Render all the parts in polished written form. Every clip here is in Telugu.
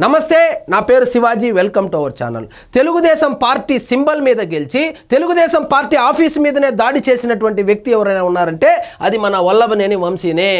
నమస్తే, నా పేరు Shivaji. Welcome to our channel. Telugu Desam party symbol మీద గెలిచి తెలుగుదేశం పార్టీ ఆఫీస్ మీదనే దాడి చేసినటువంటి వ్యక్తి ఎవరైనా ఉన్నారంటే అది మన వల్లభనేని వంశీనే.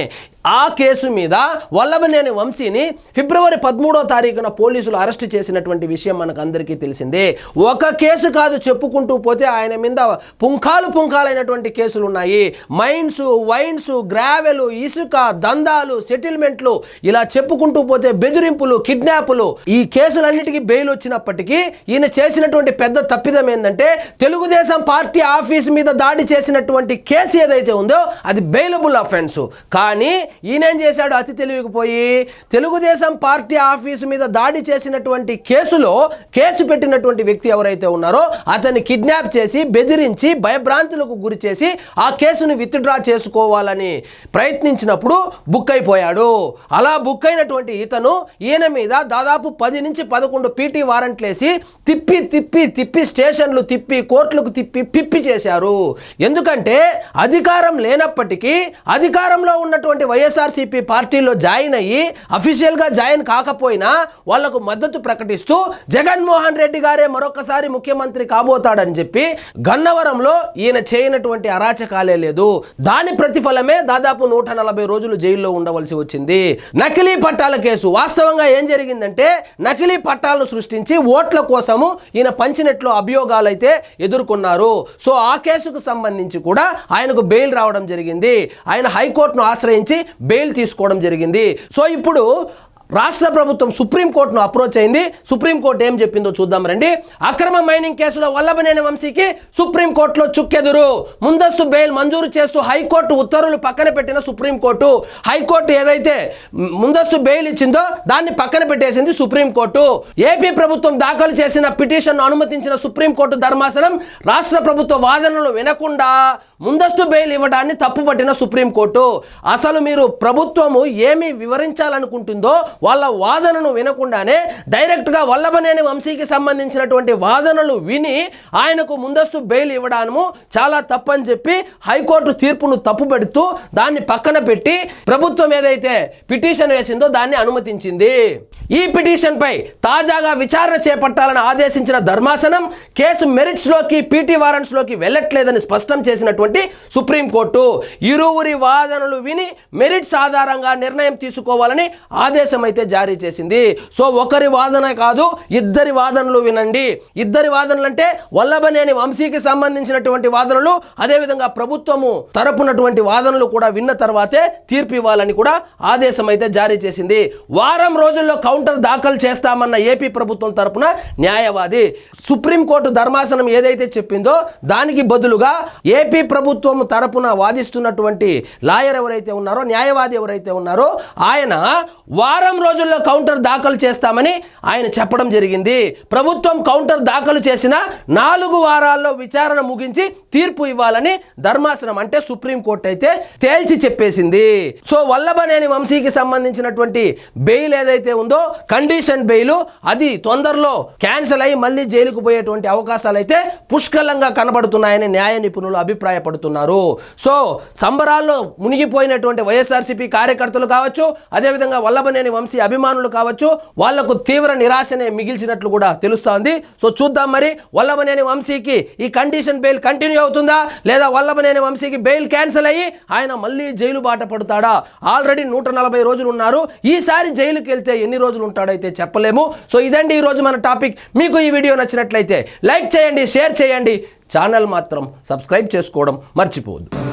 ఆ కేసు మీద వల్లభనేని వంశీని ఫిబ్రవరి 13వ తారీఖున పోలీసులు అరెస్ట్ చేసినటువంటి విషయం మనకు అందరికీ తెలిసిందే. ఒక కేసు కాదు, చెప్పుకుంటూ పోతే ఆయన మీద పుంఖాలైనటువంటి కేసులు ఉన్నాయి. మైన్స్, వైన్స్, గ్రావెల్, ఇసుక, దందాలు, సెటిల్మెంట్లు, ఇలా చెప్పుకుంటూ పోతే బెదిరింపులు, కిడ్నాపులు, ఈ కేసులన్నిటికీ బెయిల్ వచ్చినప్పటికీ ఈయన చేసినటువంటి పెద్ద తప్పిదం ఏంటంటే తెలుగుదేశం పార్టీ ఆఫీస్ మీద దాడి చేసినటువంటి కేసు ఏదైతే ఉందో అది బెయిలబుల్ అఫెన్స్. కానీ ఈయనేం చేశాడు? అతి తెలివికిపోయి తెలుగుదేశం పార్టీ ఆఫీసు మీద దాడి చేసినటువంటి కేసులో కేసు పెట్టినటువంటి వ్యక్తి ఎవరైతే ఉన్నారో అతన్ని కిడ్నాప్ చేసి బెదిరించి భయభ్రాంతులకు గురి చేసి ఆ కేసును విత్డ్రా చేసుకోవాలని ప్రయత్నించినప్పుడు బుక్ అయిపోయాడు. అలా బుక్ అయినటువంటి ఈయన మీద దాదాపు 10 నుంచి 11 పీటీ వారెంట్లేసి తిప్పి స్టేషన్లు తిప్పి కోర్టులకు పిప్పి చేశారు. ఎందుకంటే అధికారం లేనప్పటికీ అధికారంలో ఉన్నటువంటి వైఎస్ఆర్సీపీ పార్టీలో జాయిన్ అయ్యి అఫీషియల్గా జాయిన్ కాకపోయినా వాళ్లకు మద్దతు ప్రకటిస్తూ జగన్మోహన్ రెడ్డి గారే మరొకసారి ముఖ్యమంత్రి కాబోతాడని చెప్పి గన్నవరంలో ఈయన చేయనటువంటి అరాచకాలే లేదు. దాని ప్రతిఫలమే దాదాపు 140 రోజులు జైల్లో ఉండవలసి వచ్చింది. నకిలీ పట్టాల కేసు. వాస్తవంగా ఏం జరిగిందంటే నకిలీ పట్టాలను సృష్టించి ఓట్ల కోసము ఈయన పంచినట్లు అభియోగాలు అయితే ఎదుర్కొన్నారు. సో ఆ కేసుకు సంబంధించి కూడా ఆయనకు బెయిల్ రావడం జరిగింది. ఆయన హైకోర్టును ఆశ్రయించి బెయిల్ తీసుకోవడం జరిగింది. సో ఇప్పుడు రాష్ట్ర ప్రభుత్వం సుప్రీంకోర్టును అప్రోచ్ అయింది. సుప్రీంకోర్టు ఏం చెప్పిందో చూద్దాం రండి. అక్రమ మైనింగ్ కేసులో వల్లభనేని వంశీకి సుప్రీంకోర్టులో చుక్కెదురు. ముందస్తు బెయిల్ మంజూరు చేస్తూ హైకోర్టు ఉత్తర్వులు పక్కన పెట్టిన సుప్రీంకోర్టు. హైకోర్టు ఏదైతే ముందస్తు బెయిల్ ఇచ్చిందో దాన్ని పక్కన పెట్టేసింది సుప్రీంకోర్టు. ఏపీ ప్రభుత్వం దాఖలు చేసిన పిటిషన్ను అనుమతించిన సుప్రీంకోర్టు ధర్మాసనం రాష్ట్ర ప్రభుత్వ వాదనలు వినకుండా ముందస్తు బెయిల్ ఇవ్వడాన్ని తప్పుపట్టిన సుప్రీంకోర్టు. అసలు మీరు ప్రభుత్వము ఏమి వివరించాలనుకుంటుందో వాళ్ళ వాదనను వినకుండానే డైరెక్ట్గా వల్లభనేని వంశీకి సంబంధించినటువంటి వాదనలు విని ఆయనకు ముందస్తు బెయిల్ ఇవ్వడము చాలా తప్పని చెప్పి హైకోర్టు తీర్పును తప్పుపెడుతూ దాన్ని పక్కన పెట్టి ప్రభుత్వం ఏదైతే పిటిషన్ వేసిందో దాన్ని అనుమతించింది. ఈ పిటిషన్ పై తాజాగా విచారణ చేపట్టాలని ఆదేశించిన ధర్మాసనం కేసు మెరిట్స్లోకి పీటీ వారెంట్స్లోకి వెళ్ళట్లేదని స్పష్టం చేసినటువంటి సుప్రీంకోర్టు ఇరువురి వాదనలు విని మెరిట్స్ ఆధారంగా నిర్ణయం తీసుకోవాలని ఆదేశం అయితే జారీ చేసింది. సో ఒకరి వాదన కాదు, ఇద్దరి వాదనలు వినండి. ఇద్దరి వాదనలు అంటే వల్లభనేని వంశీకి సంబంధించినటువంటి వాదనలు, అదేవిధంగా ప్రభుత్వము తరపునటువంటి వాదనలు కూడా విన్న తర్వాతే తీర్పు ఇవ్వాలని కూడా ఆదేశం అయితే జారీ చేసింది. వారం రోజుల్లో కౌంటర్ దాఖలు చేస్తామన్న ఏపీ ప్రభుత్వం తరపున న్యాయవాది. సుప్రీంకోర్టు ధర్మాసనం ఏదైతే చెప్పిందో దానికి బదులుగా ఏపీ ప్రభుత్వం తరపున వాదిస్తున్నటువంటి లాయర్ ఎవరైతే ఉన్నారో, న్యాయవాది ఎవరైతే ఉన్నారో ఆయన వారం రోజుల్లో కౌంటర్ దాఖలు చేస్తామని ఆయన చెప్పడం జరిగింది. ప్రభుత్వం కౌంటర్ దాఖలు చేసిన 4 వారాల్లో విచారణ ముగించి తీర్పు ఇవ్వాలని ధర్మాసనం అంటే సుప్రీంకోర్టు అయితే తేల్చి చెప్పేసింది. సో వల్లభనేని వంశీకి సంబంధించినటువంటి బెయిల్ ఏదైతే ఉందో కండిషన్ బెయిల్ అది తొందరలో క్యాన్సిల్ అయ్యి మళ్ళీ జైలుకు పోయేటువంటి అవకాశాలు అయితే పుష్కలంగా కనబడుతున్నాయని న్యాయ నిపుణులు అభిప్రాయపడుతున్నారు. సో సంబరాల్లో మునిగిపోయినటువంటి వైఎస్ఆర్సీపీ కార్యకర్తలు కావచ్చు, అదేవిధంగా వల్లభనేని వంశీ అభిమానులు కావచ్చు, వాళ్లకు తీవ్ర నిరాశనే మిగిల్చినట్లు కూడా తెలుస్తోంది. సో చూద్దాం మరి వల్లభనేని వంశీకి ఈ కండిషన్ బెయిల్ కంటిన్యూ అవుతుందా, లేదా వల్లభనేని వంశీకి బెయిల్ క్యాన్సిల్ అయ్యి ఆయన మళ్ళీ జైలు బాట పడతాడా? ఆల్రెడీ 140 రోజులు ఉన్నారు. ఈసారి జైలుకి వెళ్తే ఎన్ని రోజులు ఉంటాడైతే చెప్పలేము. సో ఇదండి ఈరోజు మన టాపిక్. మీకు ఈ వీడియో నచ్చినట్లయితే లైక్ చేయండి, షేర్ చేయండి, ఛానల్ మాత్రం సబ్స్క్రైబ్ చేసుకోవడం మర్చిపోవద్దు.